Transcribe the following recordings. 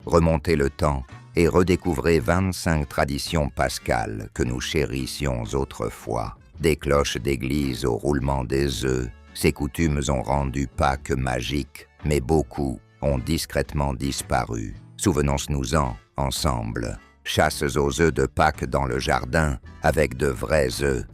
remontez le temps et redécouvrez 25 traditions pascales que nous chérissions autrefois. Des cloches d'église au roulement des œufs, ces coutumes ont rendu Pâques magique, mais beaucoup ont discrètement disparu. Souvenons-nous-en ensemble. Chasses aux œufs de Pâques dans le jardin avec de vrais œufs.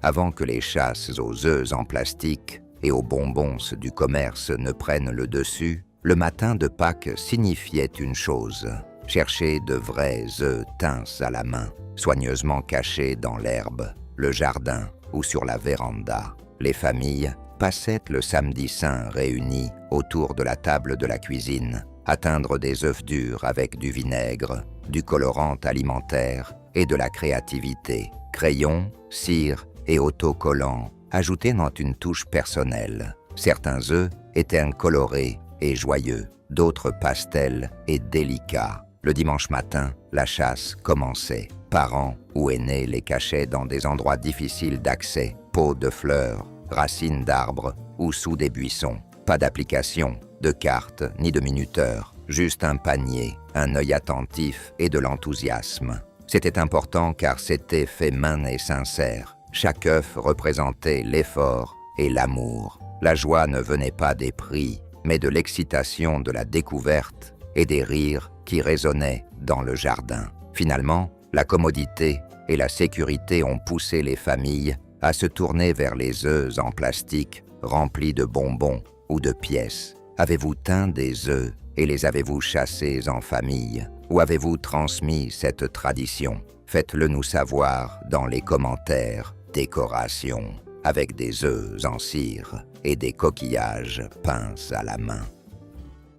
Avant que les chasses aux œufs en plastique et aux bonbons du commerce ne prennent le dessus, le matin de Pâques signifiait une chose: chercher de vrais œufs teints à la main, soigneusement cachés dans l'herbe, le jardin ou sur la véranda. Les familles passaient le samedi saint réunies autour de la table de la cuisine, atteindre des œufs durs avec du vinaigre, du colorant alimentaire et de la créativité. Crayons, cire et autocollants ajoutés dans une touche personnelle. Certains œufs étaient colorés et joyeux, d'autres pastels et délicats. Le dimanche matin, la chasse commençait. Parents ou aînés les cachaient dans des endroits difficiles d'accès, pots de fleurs, racines d'arbres ou sous des buissons. Pas d'application, de cartes ni de minuteur, juste un panier, un œil attentif et de l'enthousiasme. C'était important car c'était fait main et sincère. Chaque œuf représentait l'effort et l'amour. La joie ne venait pas des prix, mais de l'excitation de la découverte et des rires qui résonnaient dans le jardin. Finalement, la commodité et la sécurité ont poussé les familles à se tourner vers les œufs en plastique remplis de bonbons ou de pièces. Avez-vous teint des œufs et les avez-vous chassés en famille? Ou avez-vous transmis cette tradition? Faites-le nous savoir dans les commentaires. Décoration avec des œufs en cire et des coquillages peints à la main.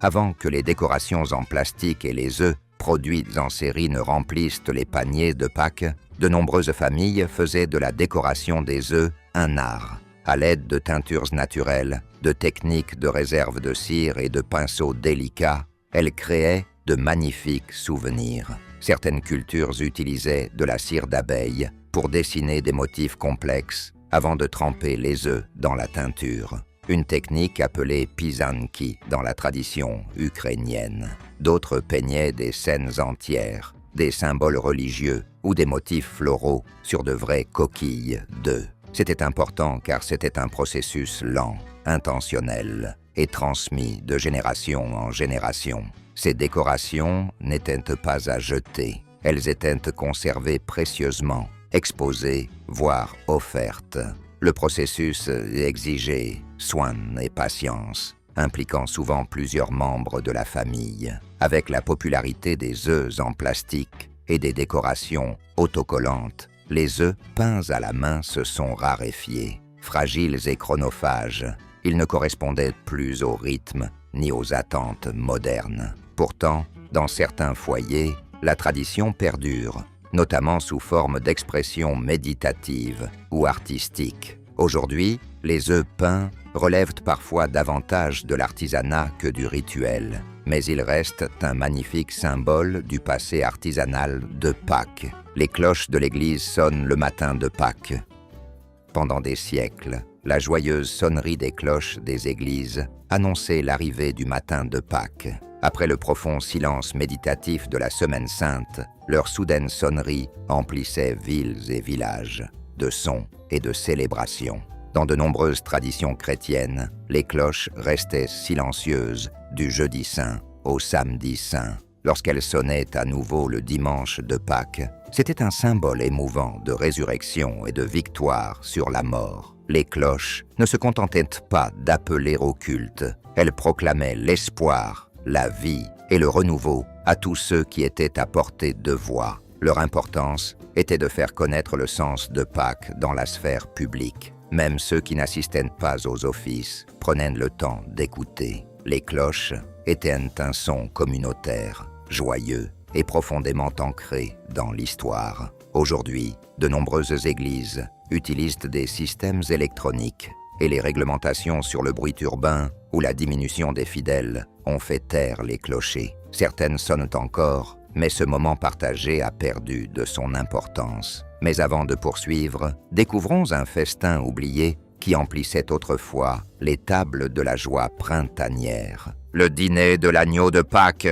Avant que les décorations en plastique et les œufs produits en série ne remplissent les paniers de Pâques, de nombreuses familles faisaient de la décoration des œufs un art. À l'aide de teintures naturelles, de techniques de réserve de cire et de pinceaux délicats, elles créaient de magnifiques souvenirs. Certaines cultures utilisaient de la cire d'abeille pour dessiner des motifs complexes avant de tremper les œufs dans la teinture. Une technique appelée pisanki dans la tradition ukrainienne. D'autres peignaient des scènes entières, des symboles religieux ou des motifs floraux sur de vraies coquilles d'œufs. C'était important car c'était un processus lent, intentionnel et transmis de génération en génération. Ces décorations n'étaient pas à jeter. Elles étaient conservées précieusement, exposées, voire offertes. Le processus exigeait soin et patience, impliquant souvent plusieurs membres de la famille. Avec la popularité des œufs en plastique et des décorations autocollantes, les œufs peints à la main se sont raréfiés. Fragiles et chronophages, ils ne correspondaient plus au rythme ni aux attentes modernes. Pourtant, dans certains foyers, la tradition perdure, notamment sous forme d'expression méditative ou artistique. Aujourd'hui, les œufs peints relèvent parfois davantage de l'artisanat que du rituel, mais ils restent un magnifique symbole du passé artisanal de Pâques. Les cloches de l'église sonnent le matin de Pâques. Pendant des siècles, la joyeuse sonnerie des cloches des églises annonçait l'arrivée du matin de Pâques. Après le profond silence méditatif de la Semaine Sainte, leur soudaine sonnerie emplissait villes et villages de sons et de célébrations. Dans de nombreuses traditions chrétiennes, les cloches restaient silencieuses du jeudi saint au samedi saint. Lorsqu'elles sonnaient à nouveau le dimanche de Pâques, c'était un symbole émouvant de résurrection et de victoire sur la mort. Les cloches ne se contentaient pas d'appeler au culte, elles proclamaient l'espoir, la vie et le renouveau à tous ceux qui étaient à portée de voix. Leur importance était de faire connaître le sens de Pâques dans la sphère publique. Même ceux qui n'assistaient pas aux offices prenaient le temps d'écouter. Les cloches étaient un son communautaire, joyeux et profondément ancré dans l'histoire. Aujourd'hui, de nombreuses églises utilisent des systèmes électroniques et les réglementations sur le bruit urbain ou la diminution des fidèles ont fait taire les clochers. Certaines sonnent encore, mais ce moment partagé a perdu de son importance. Mais avant de poursuivre, découvrons un festin oublié qui emplissait autrefois les tables de la joie printanière. Le dîner de l'agneau de Pâques.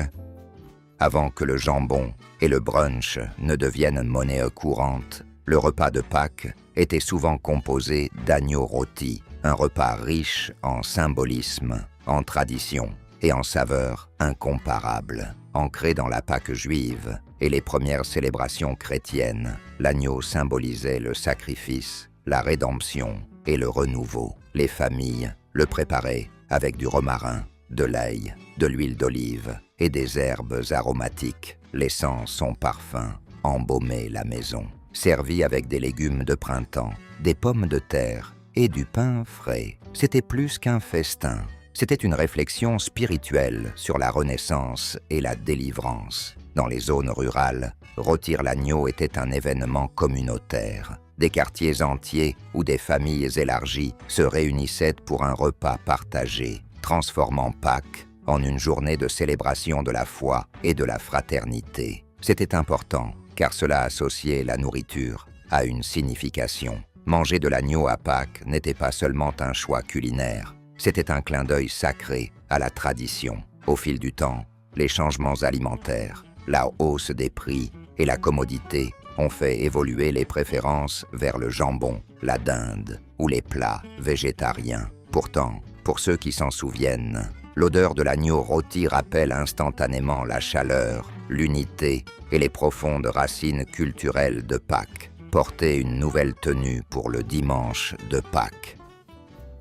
Avant que le jambon et le brunch ne deviennent monnaie courante, le repas de Pâques était souvent composé d'agneau rôti, un repas riche en symbolisme, en tradition et en saveurs incomparables. Ancré dans la Pâque juive et les premières célébrations chrétiennes, l'agneau symbolisait le sacrifice, la rédemption et le renouveau. Les familles le préparaient avec du romarin, de l'ail, de l'huile d'olive et des herbes aromatiques, laissant son parfum embaumer la maison. Servi avec des légumes de printemps, des pommes de terre et du pain frais, c'était plus qu'un festin. C'était une réflexion spirituelle sur la renaissance et la délivrance. Dans les zones rurales, rôtir l'agneau était un événement communautaire. Des quartiers entiers où des familles élargies se réunissaient pour un repas partagé, transformant Pâques en une journée de célébration de la foi et de la fraternité. C'était important, car cela associait la nourriture à une signification. Manger de l'agneau à Pâques n'était pas seulement un choix culinaire, c'était un clin d'œil sacré à la tradition. Au fil du temps, les changements alimentaires, la hausse des prix et la commodité ont fait évoluer les préférences vers le jambon, la dinde ou les plats végétariens. Pourtant, pour ceux qui s'en souviennent, l'odeur de l'agneau rôti rappelle instantanément la chaleur, l'unité et les profondes racines culturelles de Pâques. Porter une nouvelle tenue pour le dimanche de Pâques.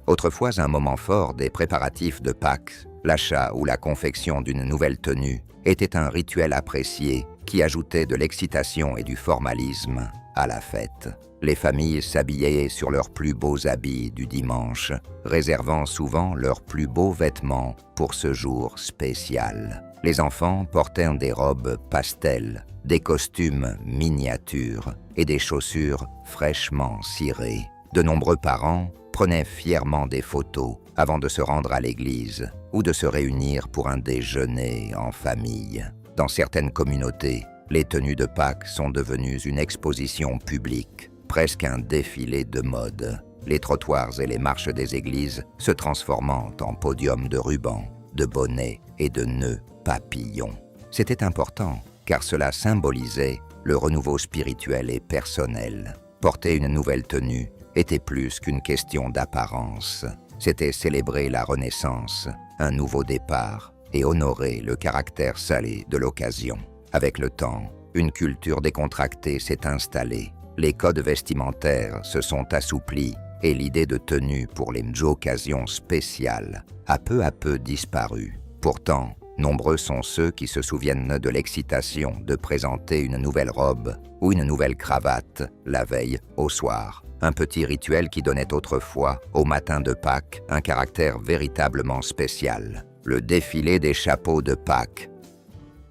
Autrefois un moment fort des préparatifs de Pâques, l'achat ou la confection d'une nouvelle tenue était un rituel apprécié qui ajoutait de l'excitation et du formalisme à la fête. Les familles s'habillaient sur leurs plus beaux habits du dimanche, réservant souvent leurs plus beaux vêtements pour ce jour spécial. Les enfants portaient des robes pastel, des costumes miniatures et des chaussures fraîchement cirées. De nombreux parents prenaient fièrement des photos avant de se rendre à l'église ou de se réunir pour un déjeuner en famille. Dans certaines communautés, les tenues de Pâques sont devenues une exposition publique, presque un défilé de mode. Les trottoirs et les marches des églises se transformant en podiums de rubans, de bonnets et de nœuds papillons. C'était important, car cela symbolisait le renouveau spirituel et personnel. Porter une nouvelle tenue était plus qu'une question d'apparence. C'était célébrer la renaissance, un nouveau départ, et honorer le caractère salé de l'occasion. Avec le temps, une culture décontractée s'est installée. Les codes vestimentaires se sont assouplis et l'idée de tenue pour les occasions spéciales a peu à peu disparu. Pourtant, nombreux sont ceux qui se souviennent de l'excitation de présenter une nouvelle robe ou une nouvelle cravate la veille au soir. Un petit rituel qui donnait autrefois, au matin de Pâques, un caractère véritablement spécial. Le défilé des chapeaux de Pâques.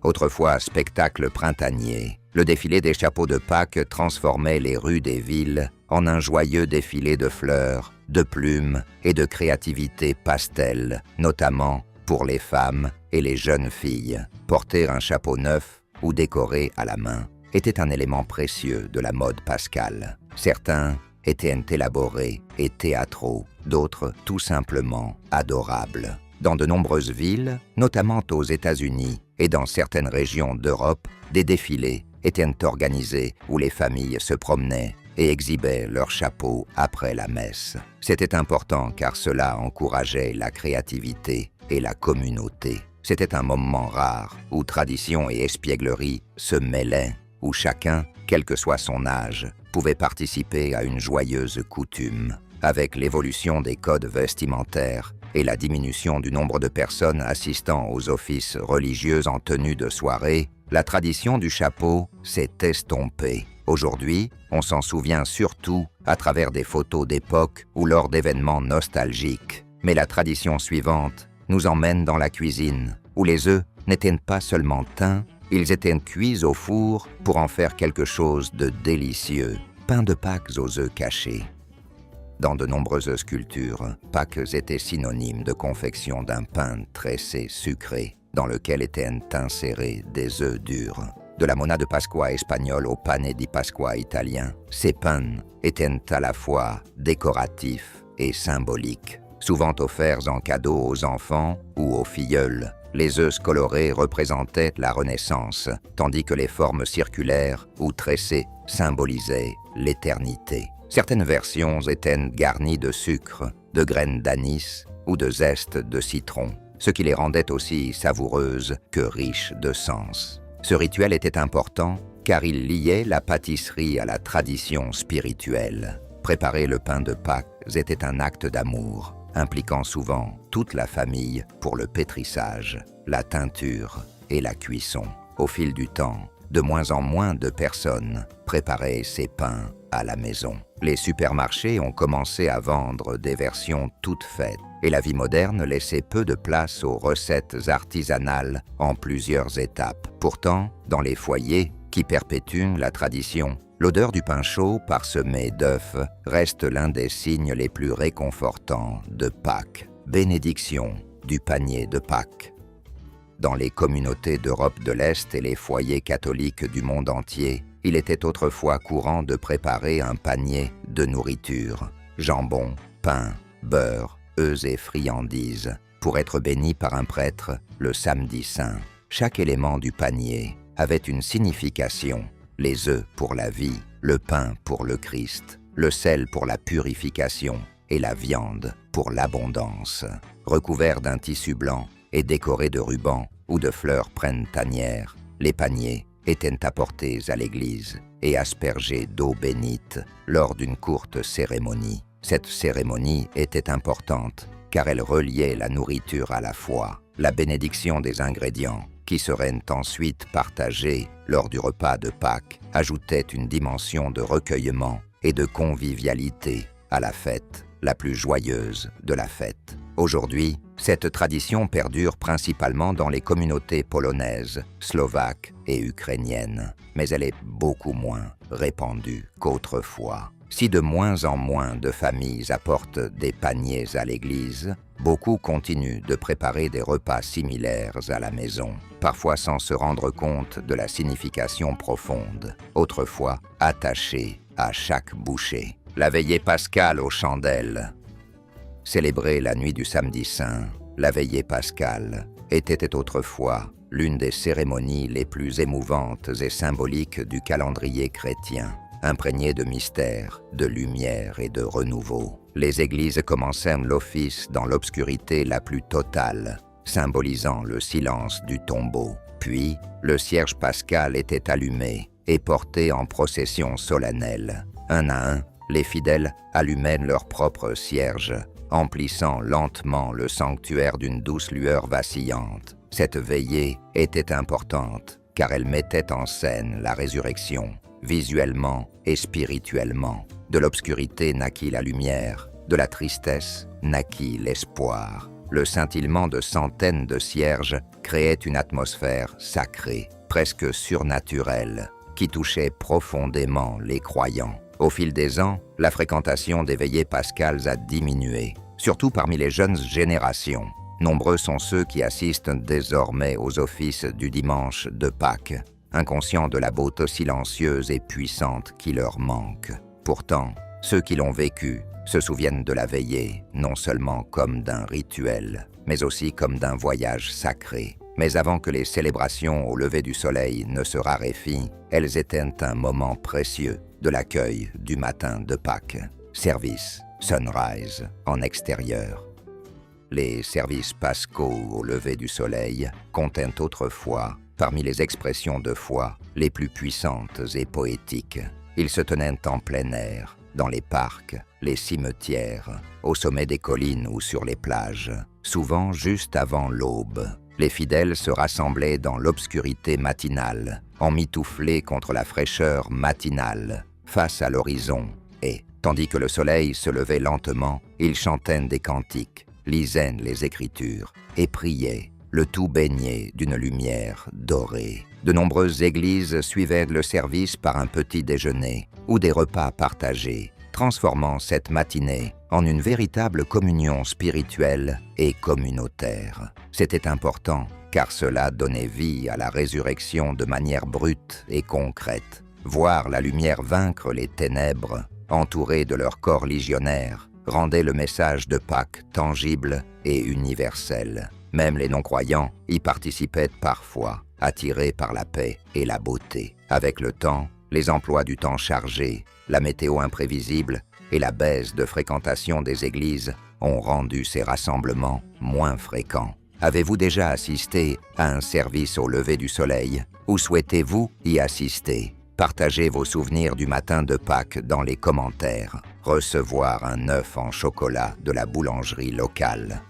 Autrefois spectacle printanier, le défilé des chapeaux de Pâques transformait les rues des villes en un joyeux défilé de fleurs, de plumes et de créativité pastel, notamment pour les femmes et les jeunes filles. Porter un chapeau neuf ou décoré à la main était un élément précieux de la mode pascale. Certains étaient élaborés et théâtraux, d'autres tout simplement adorables. Dans de nombreuses villes, notamment aux États-Unis et dans certaines régions d'Europe, des défilés étaient organisés où les familles se promenaient et exhibaient leurs chapeaux après la messe. C'était important car cela encourageait la créativité et la communauté. C'était un moment rare où tradition et espièglerie se mêlaient, où chacun, quel que soit son âge, pouvait participer à une joyeuse coutume. Avec l'évolution des codes vestimentaires et la diminution du nombre de personnes assistant aux offices religieux en tenue de soirée, la tradition du chapeau s'est estompée. Aujourd'hui, on s'en souvient surtout à travers des photos d'époque ou lors d'événements nostalgiques. Mais la tradition suivante nous emmène dans la cuisine, où les œufs n'étaient pas seulement teints, ils étaient cuits au four pour en faire quelque chose de délicieux. Pain de Pâques aux œufs cachés. Dans de nombreuses cultures, Pâques était synonyme de confection d'un pain tressé sucré, dans lequel étaient insérés des œufs durs. De la Mona de Pasqua espagnole au pane di Pasqua italien, ces pains étaient à la fois décoratifs et symboliques. Souvent offerts en cadeau aux enfants ou aux filleuls, Les œufs colorés représentaient la Renaissance, tandis que les formes circulaires ou tressées symbolisaient l'éternité. Certaines versions étaient garnies de sucre, de graines d'anis ou de zeste de citron, ce qui les rendait aussi savoureuses que riches de sens. Ce rituel était important car il liait la pâtisserie à la tradition spirituelle. Préparer le pain de Pâques était un acte d'amour, impliquant souvent toute la famille pour le pétrissage, la teinture et la cuisson. Au fil du temps, de moins en moins de personnes préparaient ces pains à la maison. Les supermarchés ont commencé à vendre des versions toutes faites et la vie moderne laissait peu de place aux recettes artisanales en plusieurs étapes. Pourtant, dans les foyers qui perpétuent la tradition, l'odeur du pain chaud parsemé d'œufs reste l'un des signes les plus réconfortants de Pâques. Bénédiction du panier de Pâques. Dans les communautés d'Europe de l'Est et les foyers catholiques du monde entier, il était autrefois courant de préparer un panier de nourriture, jambon, pain, beurre, œufs et friandises, pour être béni par un prêtre le samedi saint. Chaque élément du panier avait une signification: les œufs pour la vie, le pain pour le Christ, le sel pour la purification et la viande pour l'abondance. Recouverts d'un tissu blanc et décorés de rubans ou de fleurs printanières, les paniers étaient apportés à l'église et aspergés d'eau bénite lors d'une courte cérémonie. Cette cérémonie était importante car elle reliait la nourriture à la foi, la bénédiction des ingrédients, qui seraient ensuite partagés lors du repas de Pâques, ajoutait une dimension de recueillement et de convivialité à la fête la plus joyeuse de la fête. Aujourd'hui, cette tradition perdure principalement dans les communautés polonaises, slovaques et ukrainiennes, mais elle est beaucoup moins répandue qu'autrefois. Si de moins en moins de familles apportent des paniers à l'église, beaucoup continuent de préparer des repas similaires à la maison, parfois sans se rendre compte de la signification profonde, autrefois attachée à chaque bouchée. La veillée pascale aux chandelles. Célébrer la nuit du samedi saint, la veillée pascale, était autrefois l'une des cérémonies les plus émouvantes et symboliques du calendrier chrétien, imprégné de mystère, de lumière et de renouveau. Les églises commencèrent l'office dans l'obscurité la plus totale, symbolisant le silence du tombeau. Puis, le cierge pascal était allumé et porté en procession solennelle. Un à un, les fidèles allumaient leur propre cierge, emplissant lentement le sanctuaire d'une douce lueur vacillante. Cette veillée était importante, car elle mettait en scène la résurrection, visuellement et spirituellement. De l'obscurité naquit la lumière, de la tristesse naquit l'espoir. Le scintillement de centaines de cierges créait une atmosphère sacrée, presque surnaturelle, qui touchait profondément les croyants. Au fil des ans, la fréquentation des veillées pascales a diminué, surtout parmi les jeunes générations. Nombreux sont ceux qui assistent désormais aux offices du dimanche de Pâques, inconscients de la beauté silencieuse et puissante qui leur manque. Pourtant, ceux qui l'ont vécu se souviennent de la veillée, non seulement comme d'un rituel, mais aussi comme d'un voyage sacré. Mais avant que les célébrations au lever du soleil ne se raréfient, elles étaient un moment précieux de l'accueil du matin de Pâques. Service, sunrise, en extérieur. Les services pascaux au lever du soleil comptaient autrefois, parmi les expressions de foi les plus puissantes et poétiques. Ils se tenaient en plein air, dans les parcs, les cimetières, au sommet des collines ou sur les plages, souvent juste avant l'aube. Les fidèles se rassemblaient dans l'obscurité matinale, emmitouflés contre la fraîcheur matinale, face à l'horizon, et, tandis que le soleil se levait lentement, ils chantaient des cantiques, lisaient les Écritures et priaient, le tout baigné d'une lumière dorée. De nombreuses églises suivaient le service par un petit déjeuner ou des repas partagés, transformant cette matinée en une véritable communion spirituelle et communautaire. C'était important, car cela donnait vie à la résurrection de manière brute et concrète. Voir la lumière vaincre les ténèbres, entourés de leur corps légionnaire, rendait le message de Pâques tangible et universel. Même les non-croyants y participaient parfois, attirés par la paix et la beauté. Avec le temps, les emplois du temps chargés, la météo imprévisible et la baisse de fréquentation des églises ont rendu ces rassemblements moins fréquents. Avez-vous déjà assisté à un service au lever du soleil? Ou souhaitez-vous y assister? Partagez vos souvenirs du matin de Pâques dans les commentaires. Recevoir un œuf en chocolat de la boulangerie locale.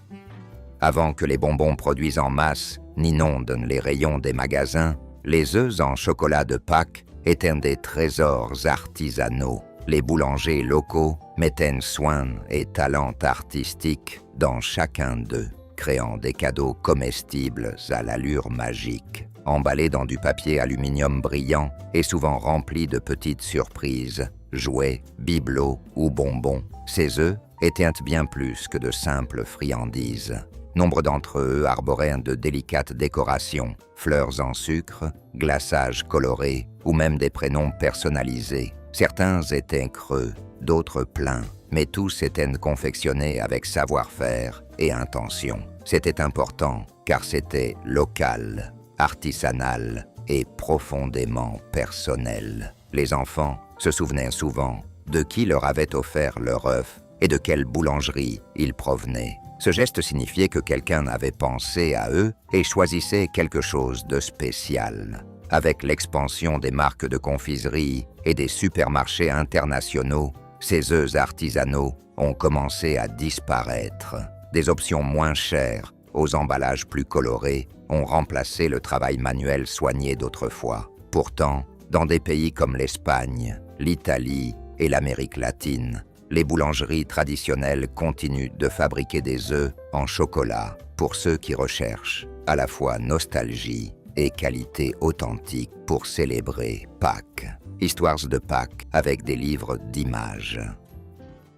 Avant que les bonbons produits en masse n'inondent les rayons des magasins, les œufs en chocolat de Pâques étaient des trésors artisanaux. Les boulangers locaux mettaient soin et talent artistique dans chacun d'eux, créant des cadeaux comestibles à l'allure magique, emballés dans du papier aluminium brillant et souvent remplis de petites surprises, jouets, bibelots ou bonbons. Ces œufs étaient bien plus que de simples friandises. Nombre d'entre eux arboraient de délicates décorations, fleurs en sucre, glaçages colorés ou même des prénoms personnalisés. Certains étaient creux, d'autres pleins, mais tous étaient confectionnés avec savoir-faire et intention. C'était important car c'était local, artisanal et profondément personnel. Les enfants se souvenaient souvent de qui leur avait offert leur œuf et de quelle boulangerie il provenait. Ce geste signifiait que quelqu'un avait pensé à eux et choisissait quelque chose de spécial. Avec l'expansion des marques de confiserie et des supermarchés internationaux, ces œufs artisanaux ont commencé à disparaître. Des options moins chères, aux emballages plus colorés, ont remplacé le travail manuel soigné d'autrefois. Pourtant, dans des pays comme l'Espagne, l'Italie et l'Amérique latine, les boulangeries traditionnelles continuent de fabriquer des œufs en chocolat pour ceux qui recherchent à la fois nostalgie et qualité authentique pour célébrer Pâques. Histoires de Pâques avec des livres d'images.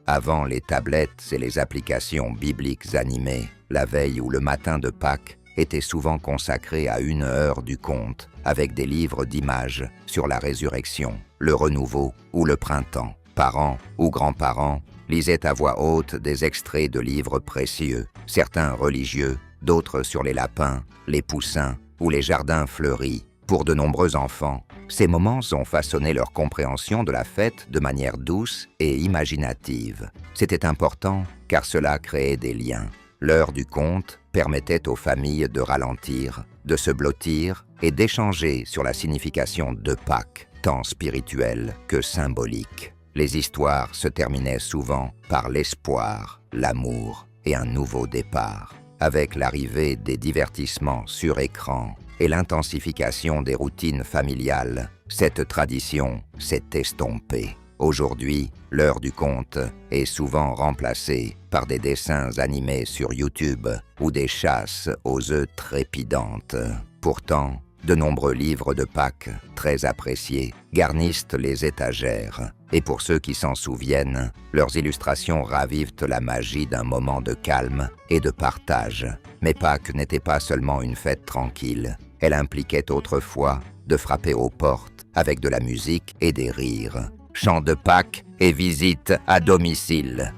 Avant les tablettes et les applications bibliques animées, la veille ou le matin de Pâques était souvent consacré à 1 heure du conte avec des livres d'images sur la résurrection, le renouveau ou le printemps. Parents ou grands-parents lisaient à voix haute des extraits de livres précieux, certains religieux, d'autres sur les lapins, les poussins ou les jardins fleuris. Pour de nombreux enfants, ces moments ont façonné leur compréhension de la fête de manière douce et imaginative. C'était important car cela créait des liens. L'heure du conte permettait aux familles de ralentir, de se blottir et d'échanger sur la signification de Pâques, tant spirituelle que symbolique. Les histoires se terminaient souvent par l'espoir, l'amour et un nouveau départ. Avec l'arrivée des divertissements sur écran et l'intensification des routines familiales, cette tradition s'est estompée. Aujourd'hui, l'heure du conte est souvent remplacée par des dessins animés sur YouTube ou des chasses aux œufs trépidantes. Pourtant, de nombreux livres de Pâques, très appréciés, garnissent les étagères. Et pour ceux qui s'en souviennent, leurs illustrations ravivent la magie d'un moment de calme et de partage. Mais Pâques n'était pas seulement une fête tranquille. Elle impliquait autrefois de frapper aux portes avec de la musique et des rires. Chants de Pâques et visites à domicile.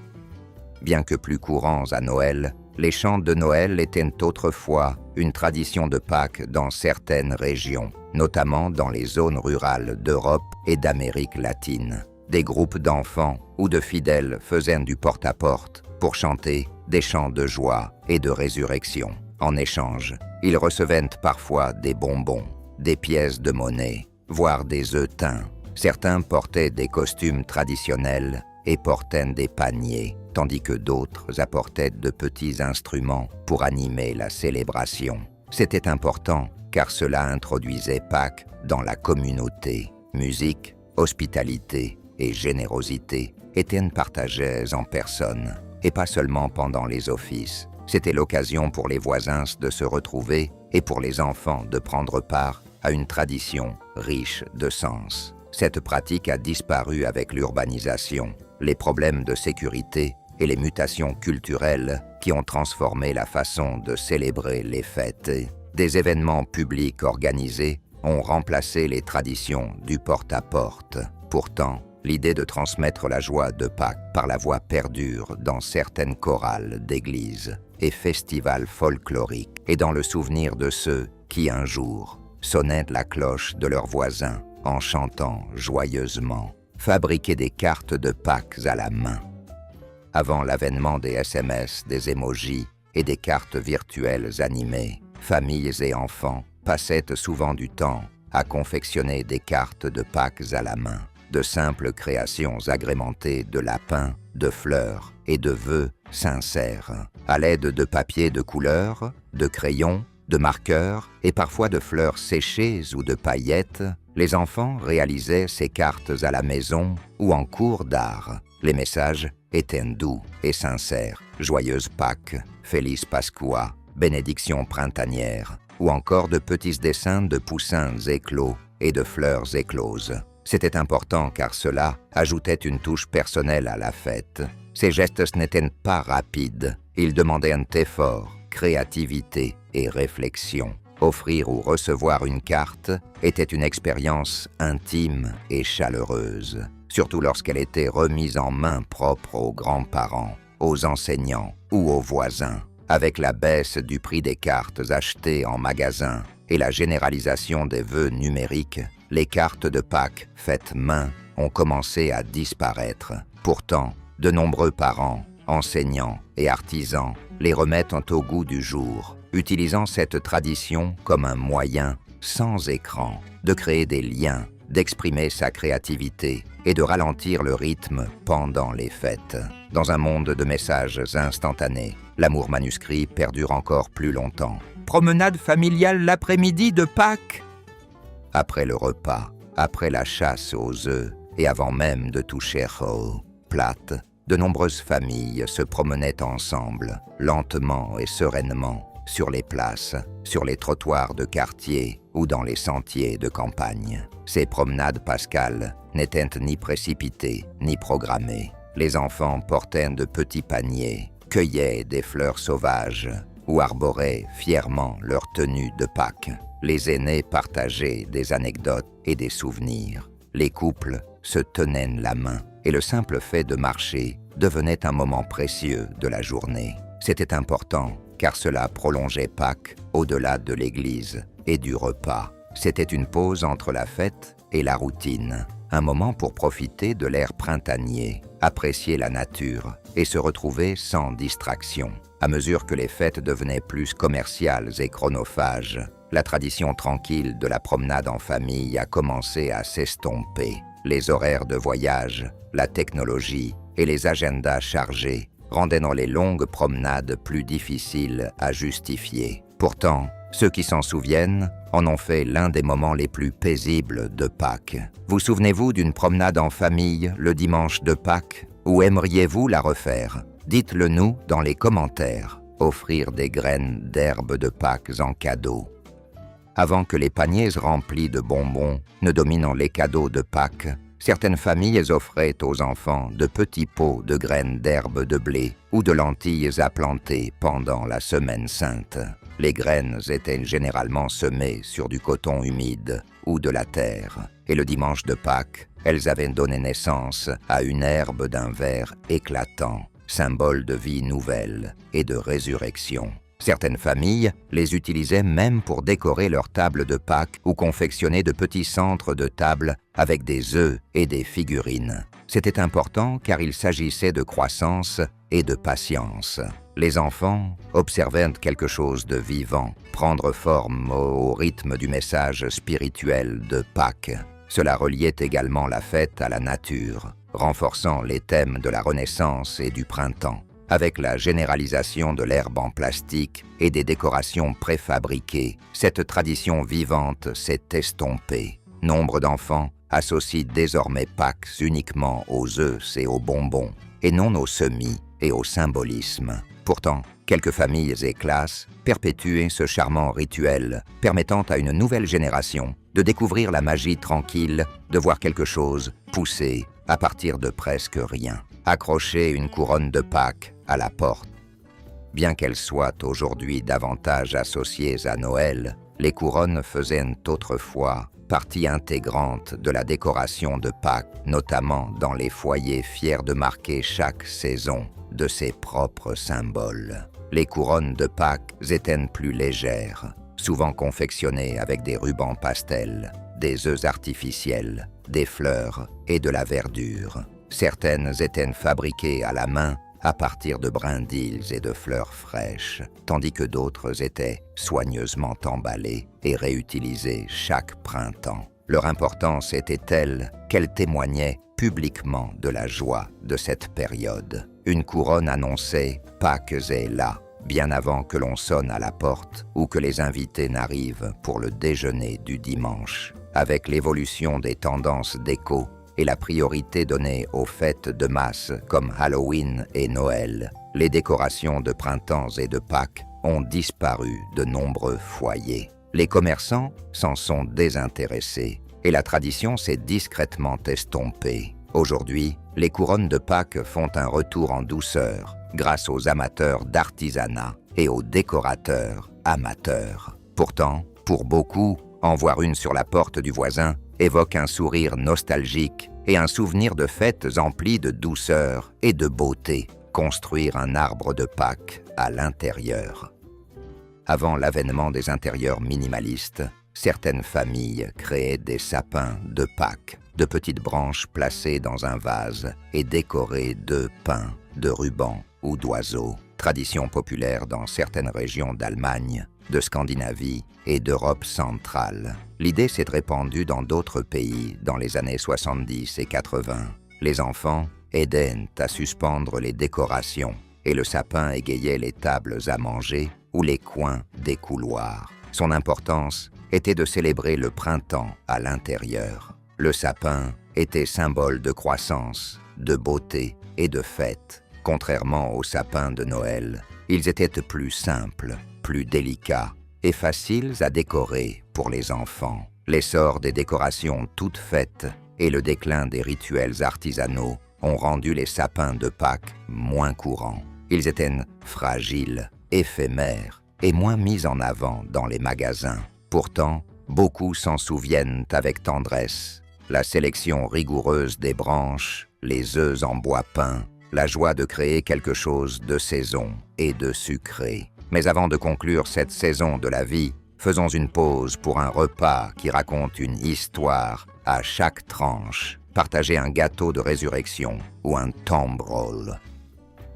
Bien que plus courants à Noël, les chants de Noël étaient autrefois une tradition de Pâques dans certaines régions, notamment dans les zones rurales d'Europe et d'Amérique latine. Des groupes d'enfants ou de fidèles faisaient du porte-à-porte pour chanter des chants de joie et de résurrection. En échange, ils recevaient parfois des bonbons, des pièces de monnaie, voire des œufs teints. Certains portaient des costumes traditionnels et portaient des paniers, tandis que d'autres apportaient de petits instruments pour animer la célébration. C'était important car cela introduisait Pâques dans la communauté. Musique, hospitalité et générosité étaient partagées en personne, et pas seulement pendant les offices. C'était l'occasion pour les voisins de se retrouver et pour les enfants de prendre part à une tradition riche de sens. Cette pratique a disparu avec l'urbanisation, les problèmes de sécurité et les mutations culturelles qui ont transformé la façon de célébrer les fêtes. Des événements publics organisés ont remplacé les traditions du porte-à-porte. Pourtant, l'idée de transmettre la joie de Pâques par la voix perdure dans certaines chorales d'église. et festival folklorique, et dans le souvenir de ceux qui, un jour, sonnaient la cloche de leurs voisins en chantant joyeusement, fabriquaient des cartes de Pâques à la main. Avant l'avènement des SMS, des émojis et des cartes virtuelles animées, familles et enfants passaient souvent du temps à confectionner des cartes de Pâques à la main, de simples créations agrémentées de lapins, de fleurs et de vœux sincères, à l'aide de papier de couleur, de crayons, de marqueurs et parfois de fleurs séchées ou de paillettes. Les enfants réalisaient ces cartes à la maison ou en cours d'art. Les messages étaient doux et sincères. Joyeuse Pâques, Feliz Pascua, bénédiction printanière, ou encore de petits dessins de poussins éclos et de fleurs écloses. C'était important car cela ajoutait une touche personnelle à la fête. Ces gestes n'étaient pas rapides, ils demandaient un effort, créativité et réflexion. Offrir ou recevoir une carte était une expérience intime et chaleureuse, surtout lorsqu'elle était remise en main propre aux grands-parents, aux enseignants ou aux voisins. Avec la baisse du prix des cartes achetées en magasin et la généralisation des vœux numériques, les cartes de Pâques faites main ont commencé à disparaître. Pourtant, de nombreux parents, enseignants et artisans les remettent au goût du jour, utilisant cette tradition comme un moyen, sans écran, de créer des liens, d'exprimer sa créativité et de ralentir le rythme pendant les fêtes. Dans un monde de messages instantanés, l'amour manuscrit perdure encore plus longtemps. Promenade familiale l'après-midi de Pâques. Après le repas, après la chasse aux œufs et avant même de toucher aux plates, de nombreuses familles se promenaient ensemble, lentement et sereinement, sur les places, sur les trottoirs de quartier ou dans les sentiers de campagne. Ces promenades pascales n'étaient ni précipitées ni programmées. Les enfants portaient de petits paniers, cueillaient des fleurs sauvages ou arboraient fièrement leur tenue de Pâques. Les aînés partageaient des anecdotes et des souvenirs. Les couples se tenaient la main et le simple fait de marcher devenait un moment précieux de la journée. C'était important car cela prolongeait Pâques au-delà de l'église et du repas. C'était une pause entre la fête et la routine, un moment pour profiter de l'air printanier, apprécier la nature et se retrouver sans distraction. À mesure que les fêtes devenaient plus commerciales et chronophages, la tradition tranquille de la promenade en famille a commencé à s'estomper. Les horaires de voyage, la technologie et les agendas chargés rendaient dans les longues promenades plus difficiles à justifier. Pourtant, ceux qui s'en souviennent en ont fait l'un des moments les plus paisibles de Pâques. Vous souvenez-vous d'une promenade en famille le dimanche de Pâques? Ou aimeriez-vous la refaire? Dites-le nous dans les commentaires. Offrir des graines d'herbe de Pâques en cadeau. Avant que les paniers remplis de bonbons ne dominent les cadeaux de Pâques, certaines familles offraient aux enfants de petits pots de graines d'herbe de blé ou de lentilles à planter pendant la Semaine Sainte. Les graines étaient généralement semées sur du coton humide ou de la terre, et le dimanche de Pâques, elles avaient donné naissance à une herbe d'un vert éclatant, symbole de vie nouvelle et de résurrection. Certaines familles les utilisaient même pour décorer leur table de Pâques ou confectionner de petits centres de table avec des œufs et des figurines. C'était important car il s'agissait de croissance et de patience. Les enfants observaient quelque chose de vivant prendre forme au rythme du message spirituel de Pâques. Cela reliait également la fête à la nature, renforçant les thèmes de la Renaissance et du printemps. Avec la généralisation de l'herbe en plastique et des décorations préfabriquées, cette tradition vivante s'est estompée. Nombre d'enfants associent désormais Pâques uniquement aux œufs et aux bonbons, et non aux semis et au symbolisme. Pourtant, quelques familles et classes perpétuent ce charmant rituel, permettant à une nouvelle génération de découvrir la magie tranquille de voir quelque chose pousser à partir de presque rien. Accrocher une couronne de Pâques à la porte. Bien qu'elles soient aujourd'hui davantage associées à Noël, les couronnes faisaient autrefois partie intégrante de la décoration de Pâques, notamment dans les foyers fiers de marquer chaque saison de ses propres symboles. Les couronnes de Pâques étaient plus légères, souvent confectionnées avec des rubans pastels, des œufs artificiels, des fleurs et de la verdure. Certaines étaient fabriquées à la main à partir de brindilles et de fleurs fraîches, tandis que d'autres étaient soigneusement emballées et réutilisées chaque printemps. Leur importance était telle qu'elle témoignait publiquement de la joie de cette période. Une couronne annonçait « Pâques est là », bien avant que l'on sonne à la porte ou que les invités n'arrivent pour le déjeuner du dimanche. Avec l'évolution des tendances déco et la priorité donnée aux fêtes de masse comme Halloween et Noël, les décorations de printemps et de Pâques ont disparu de nombreux foyers. Les commerçants s'en sont désintéressés et la tradition s'est discrètement estompée. Aujourd'hui, les couronnes de Pâques font un retour en douceur grâce aux amateurs d'artisanat et aux décorateurs amateurs. Pourtant, pour beaucoup, en voir une sur la porte du voisin évoque un sourire nostalgique et un souvenir de fêtes emplies de douceur et de beauté. Construire un arbre de Pâques à l'intérieur. Avant l'avènement des intérieurs minimalistes, certaines familles créaient des sapins de Pâques, de petites branches placées dans un vase et décorées de pins, de rubans ou d'oiseaux. Tradition populaire dans certaines régions d'Allemagne, de Scandinavie et d'Europe centrale. L'idée s'est répandue dans d'autres pays dans les années 70 et 80. Les enfants aidaient à suspendre les décorations et le sapin égayait les tables à manger ou les coins des couloirs. Son importance était de célébrer le printemps à l'intérieur. Le sapin était symbole de croissance, de beauté et de fête. Contrairement aux sapins de Noël, ils étaient plus simples, plus délicats et faciles à décorer pour les enfants. L'essor des décorations toutes faites et le déclin des rituels artisanaux ont rendu les sapins de Pâques moins courants. Ils étaient fragiles, éphémères et moins mis en avant dans les magasins. Pourtant, beaucoup s'en souviennent avec tendresse. La sélection rigoureuse des branches, les œufs en bois peint, la joie de créer quelque chose de saison et de sucré. Mais avant de conclure cette saison de la vie, faisons une pause pour un repas qui raconte une histoire à chaque tranche. Partagez un gâteau de résurrection ou un tomb roll.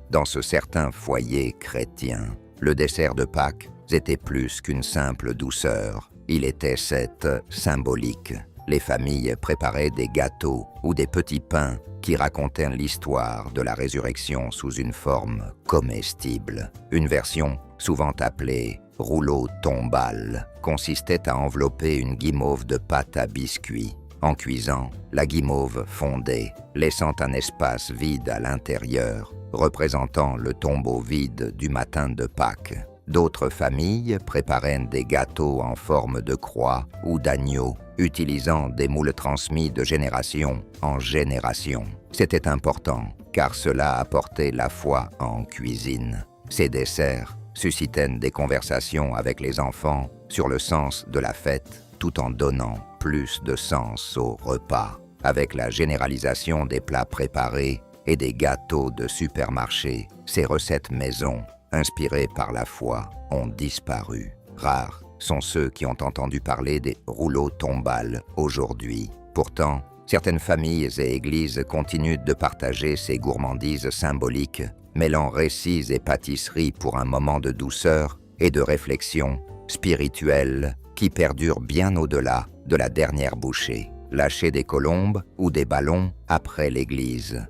Dans ce certain foyer chrétien, le dessert de Pâques était plus qu'une simple douceur. Il était cette symbolique. Les familles préparaient des gâteaux ou des petits pains qui racontaient l'histoire de la résurrection sous une forme comestible. Une version, souvent appelée rouleau tombal, consistait à envelopper une guimauve de pâte à biscuits. En cuisant, la guimauve fondait, laissant un espace vide à l'intérieur, représentant le tombeau vide du matin de Pâques. D'autres familles préparaient des gâteaux en forme de croix ou d'agneau, utilisant des moules transmis de génération en génération. C'était important, car cela apportait la foi en cuisine. Ces desserts suscitaient des conversations avec les enfants sur le sens de la fête, tout en donnant plus de sens au repas. Avec la généralisation des plats préparés et des gâteaux de supermarché, ces recettes maison, inspirées par la foi, ont disparu. Rares sont ceux qui ont entendu parler des rouleaux tombales aujourd'hui. Pourtant, certaines familles et églises continuent de partager ces gourmandises symboliques, mêlant récits et pâtisseries pour un moment de douceur et de réflexion spirituelle qui perdure bien au-delà de la dernière bouchée. Lâcher des colombes ou des ballons après l'église.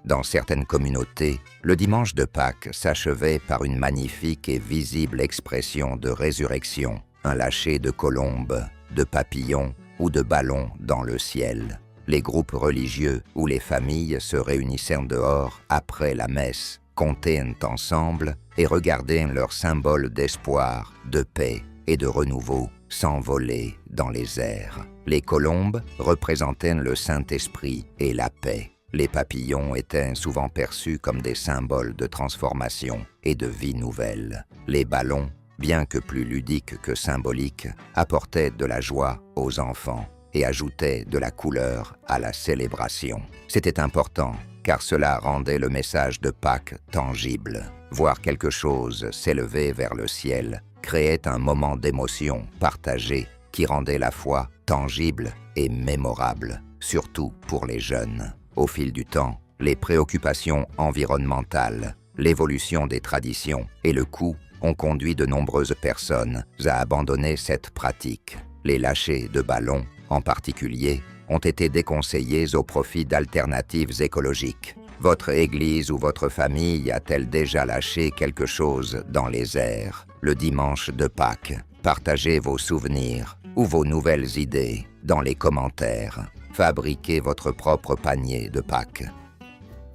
Dans certaines communautés, le dimanche de Pâques s'achevait par une magnifique et visible expression de résurrection, un lâcher de colombes, de papillons ou de ballons dans le ciel. Les groupes religieux ou les familles se réunissaient dehors après la messe, comptaient ensemble et regardaient leurs symboles d'espoir, de paix et de renouveau s'envoler dans les airs. Les colombes représentaient le Saint-Esprit et la paix. Les papillons étaient souvent perçus comme des symboles de transformation et de vie nouvelle. Les ballons, bien que plus ludiques que symboliques, apportaient de la joie aux enfants et ajoutaient de la couleur à la célébration. C'était important, car cela rendait le message de Pâques tangible. Voir quelque chose s'élever vers le ciel créait un moment d'émotion partagée qui rendait la foi tangible et mémorable, surtout pour les jeunes. Au fil du temps, les préoccupations environnementales, l'évolution des traditions et le coût ont conduit de nombreuses personnes à abandonner cette pratique. Les lâchers de ballons, en particulier, ont été déconseillés au profit d'alternatives écologiques. Votre église ou votre famille a-t-elle déjà lâché quelque chose dans les airs le dimanche de Pâques? Partagez vos souvenirs ou vos nouvelles idées dans les commentaires. Fabriquez votre propre panier de Pâques.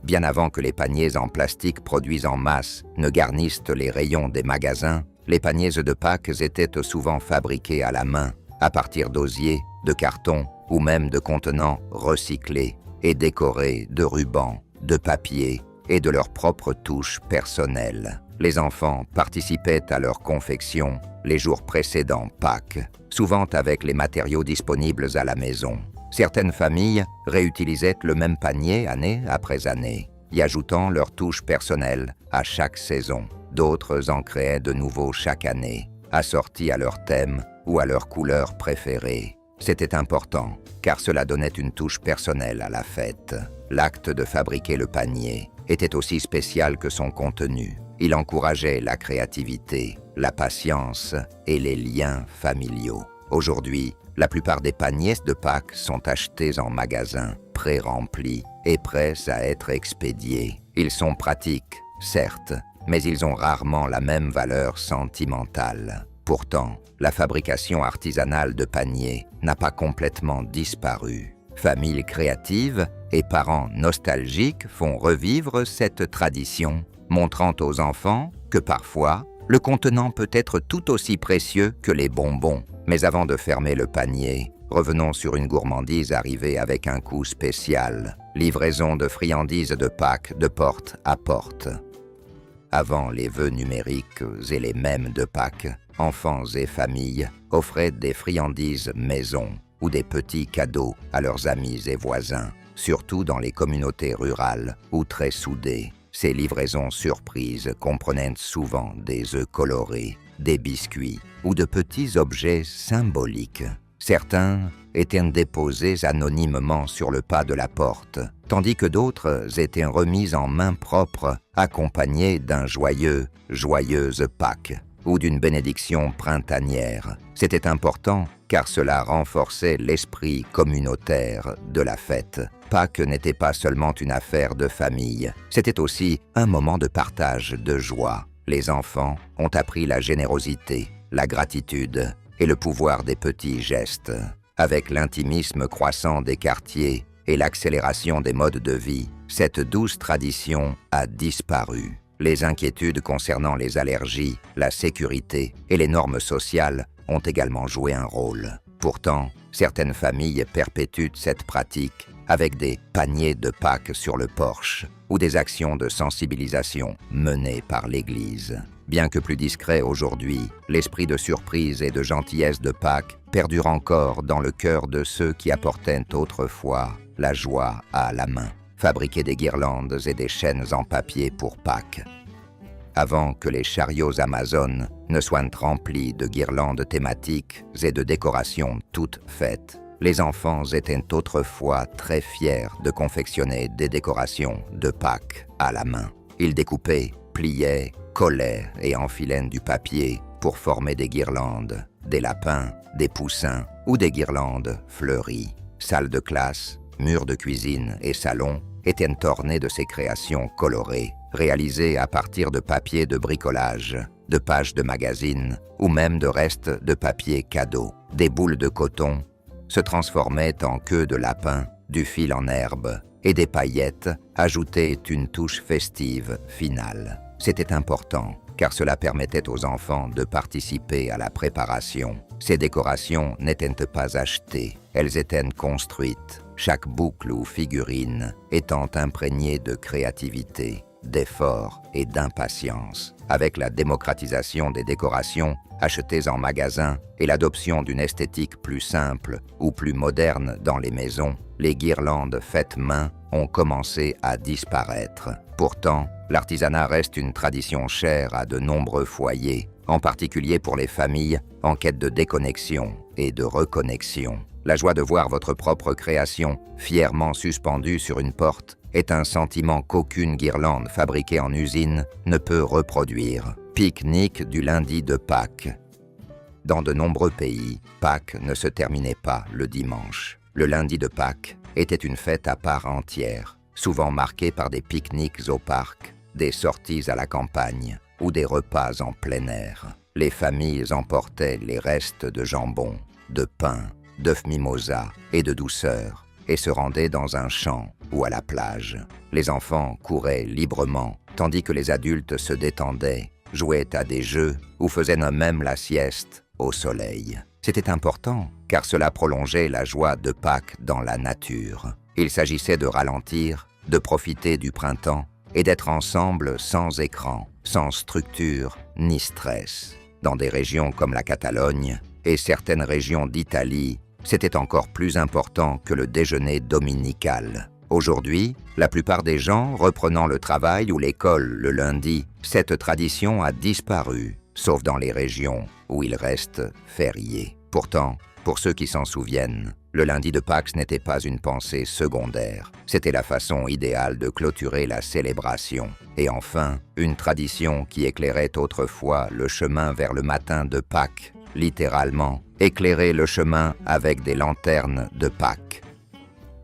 Bien avant que les paniers en plastique produits en masse ne garnissent les rayons des magasins, les paniers de Pâques étaient souvent fabriqués à la main, à partir d'osier, de carton ou même de contenants recyclés et décorés de rubans, de papier et de leurs propres touches personnelles. Les enfants participaient à leur confection les jours précédant Pâques, souvent avec les matériaux disponibles à la maison. Certaines familles réutilisaient le même panier année après année, y ajoutant leur touche personnelle à chaque saison. D'autres en créaient de nouveaux chaque année, assortis à leur thème ou à leur couleur préférée. C'était important, car cela donnait une touche personnelle à la fête. L'acte de fabriquer le panier était aussi spécial que son contenu. Il encourageait la créativité, la patience et les liens familiaux. Aujourd'hui, la plupart des paniers de Pâques sont achetés en magasin, pré-remplis et prêts à être expédiés. Ils sont pratiques, certes, mais ils ont rarement la même valeur sentimentale. Pourtant, la fabrication artisanale de paniers n'a pas complètement disparu. Familles créatives et parents nostalgiques font revivre cette tradition, montrant aux enfants que parfois, le contenant peut être tout aussi précieux que les bonbons. Mais avant de fermer le panier, revenons sur une gourmandise arrivée avec un coût spécial. Livraison de friandises de Pâques de porte à porte. Avant les vœux numériques et les mèmes de Pâques, enfants et familles offraient des friandises maison ou des petits cadeaux à leurs amis et voisins, surtout dans les communautés rurales ou très soudées. Ces livraisons surprises comprenaient souvent des œufs colorés, des biscuits ou de petits objets symboliques. Certains étaient déposés anonymement sur le pas de la porte, tandis que d'autres étaient remis en main propre, accompagnés d'un joyeuse Pâques ou d'une bénédiction printanière. C'était important car cela renforçait l'esprit communautaire de la fête. Pâques n'était pas seulement une affaire de famille, c'était aussi un moment de partage, de joie. Les enfants ont appris la générosité, la gratitude et le pouvoir des petits gestes. Avec l'intimisme croissant des quartiers et l'accélération des modes de vie, cette douce tradition a disparu. Les inquiétudes concernant les allergies, la sécurité et les normes sociales ont également joué un rôle. Pourtant, certaines familles perpétuent cette pratique avec des paniers de Pâques sur le porche ou des actions de sensibilisation menées par l'Église. Bien que plus discret aujourd'hui, l'esprit de surprise et de gentillesse de Pâques perdure encore dans le cœur de ceux qui apportaient autrefois la joie à la main. Fabriquer des guirlandes et des chaînes en papier pour Pâques. Avant que les chariots Amazon ne soient remplis de guirlandes thématiques et de décorations toutes faites, les enfants étaient autrefois très fiers de confectionner des décorations de Pâques à la main. Ils découpaient, pliaient, collaient et enfilaient du papier pour former des guirlandes, des lapins, des poussins ou des guirlandes fleuries. Salles de classe, murs de cuisine et salons étaient ornés de ces créations colorées, réalisées à partir de papier de bricolage, de pages de magazines ou même de restes de papier cadeau. Des boules de coton se transformaient en queue de lapin, du fil en herbe et des paillettes ajoutaient une touche festive finale. C'était important car cela permettait aux enfants de participer à la préparation. Ces décorations n'étaient pas achetées, elles étaient construites, chaque boucle ou figurine étant imprégnée de créativité, d'effort et d'impatience. Avec la démocratisation des décorations achetées en magasin et l'adoption d'une esthétique plus simple ou plus moderne dans les maisons, les guirlandes faites main ont commencé à disparaître. Pourtant, l'artisanat reste une tradition chère à de nombreux foyers, en particulier pour les familles en quête de déconnexion et de reconnexion. La joie de voir votre propre création fièrement suspendue sur une porte est un sentiment qu'aucune guirlande fabriquée en usine ne peut reproduire. Pique-nique du lundi de Pâques. Dans de nombreux pays, Pâques ne se terminait pas le dimanche. Le lundi de Pâques était une fête à part entière, souvent marquée par des pique-niques au parc, des sorties à la campagne ou des repas en plein air. Les familles emportaient les restes de jambon, de pain, d'œufs mimosa et de douceur et se rendaient dans un champ ou à la plage. Les enfants couraient librement, tandis que les adultes se détendaient, jouaient à des jeux ou faisaient eux-mêmes la sieste au soleil. C'était important, car cela prolongeait la joie de Pâques dans la nature. Il s'agissait de ralentir, de profiter du printemps et d'être ensemble sans écran, sans structure ni stress. Dans des régions comme la Catalogne et certaines régions d'Italie, c'était encore plus important que le déjeuner dominical. Aujourd'hui, la plupart des gens reprenant le travail ou l'école le lundi, cette tradition a disparu, sauf dans les régions où il reste férié. Pourtant, pour ceux qui s'en souviennent, le lundi de Pâques n'était pas une pensée secondaire. C'était la façon idéale de clôturer la célébration. Et enfin, une tradition qui éclairait autrefois le chemin vers le matin de Pâques, littéralement, éclairer le chemin avec des lanternes de Pâques.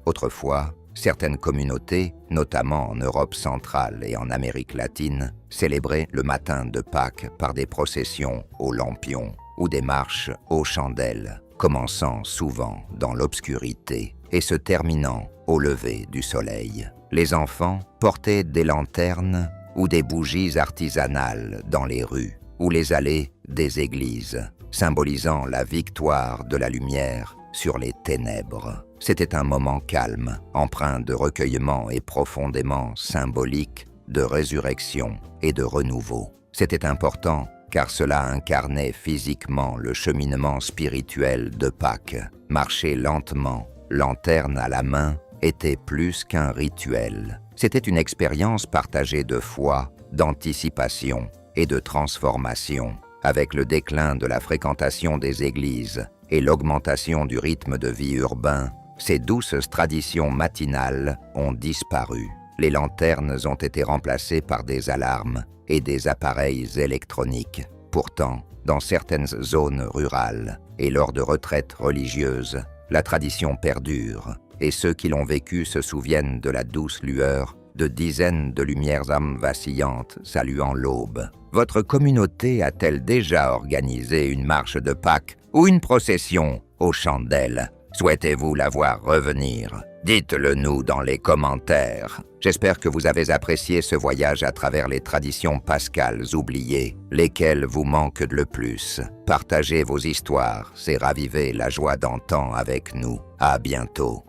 Autrefois, certaines communautés, notamment en Europe centrale et en Amérique latine, célébraient le matin de Pâques par des processions aux lampions ou des marches aux chandelles, commençant souvent dans l'obscurité et se terminant au lever du soleil. Les enfants portaient des lanternes ou des bougies artisanales dans les rues ou les allées des églises, symbolisant la victoire de la lumière sur les ténèbres. C'était un moment calme, empreint de recueillement et profondément symbolique de résurrection et de renouveau. C'était important car cela incarnait physiquement le cheminement spirituel de Pâques. Marcher lentement, lanterne à la main, était plus qu'un rituel. C'était une expérience partagée de foi, d'anticipation et de transformation. Avec le déclin de la fréquentation des églises et l'augmentation du rythme de vie urbain, ces douces traditions matinales ont disparu. Les lanternes ont été remplacées par des alarmes et des appareils électroniques. Pourtant, dans certaines zones rurales et lors de retraites religieuses, la tradition perdure et ceux qui l'ont vécue se souviennent de la douce lueur de dizaines de lumières âmes vacillantes saluant l'aube. Votre communauté a-t-elle déjà organisé une marche de Pâques ou une procession aux chandelles? Souhaitez-vous la voir revenir? Dites-le nous dans les commentaires. J'espère que vous avez apprécié ce voyage à travers les traditions pascales oubliées, lesquelles vous manquent le plus. Partagez vos histoires et ravivez la joie d'antan avec nous. À bientôt.